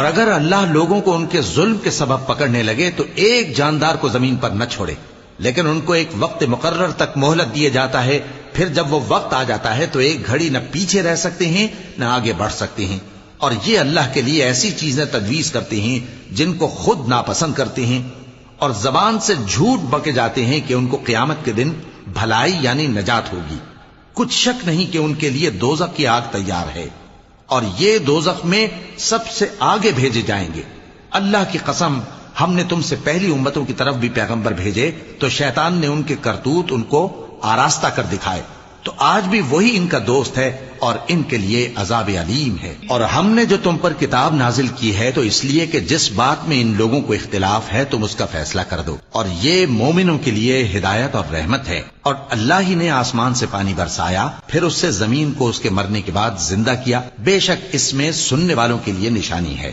اور اگر اللہ لوگوں کو ان کے ظلم کے سبب پکڑنے لگے تو ایک جاندار کو زمین پر نہ چھوڑے، لیکن ان کو ایک وقت مقرر تک مہلت دیے جاتا ہے، پھر جب وہ وقت آ جاتا ہے تو ایک گھڑی نہ پیچھے رہ سکتے ہیں نہ آگے بڑھ سکتے ہیں، اور یہ اللہ کے لیے ایسی چیزیں تجویز کرتے ہیں جن کو خود ناپسند کرتے ہیں، اور زبان سے جھوٹ بکے جاتے ہیں کہ ان کو قیامت کے دن بھلائی یعنی نجات ہوگی۔ کچھ شک نہیں کہ ان کے لیے دوزخ کی آگ تیار ہے، اور یہ دوزخ میں سب سے آگے بھیجے جائیں گے۔ اللہ کی قسم، ہم نے تم سے پہلی امتوں کی طرف بھی پیغمبر بھیجے تو شیطان نے ان کے کرتوت ان کو آراستہ کر دکھائے، تو آج بھی وہی ان کا دوست ہے اور ان کے لیے عذاب علیم ہے۔ اور ہم نے جو تم پر کتاب نازل کی ہے تو اس لیے کہ جس بات میں ان لوگوں کو اختلاف ہے تم اس کا فیصلہ کر دو، اور یہ مومنوں کے لیے ہدایت اور رحمت ہے۔ اور اللہ ہی نے آسمان سے پانی برسایا، پھر اس سے زمین کو اس کے مرنے کے بعد زندہ کیا، بے شک اس میں سننے والوں کے لیے نشانی ہے۔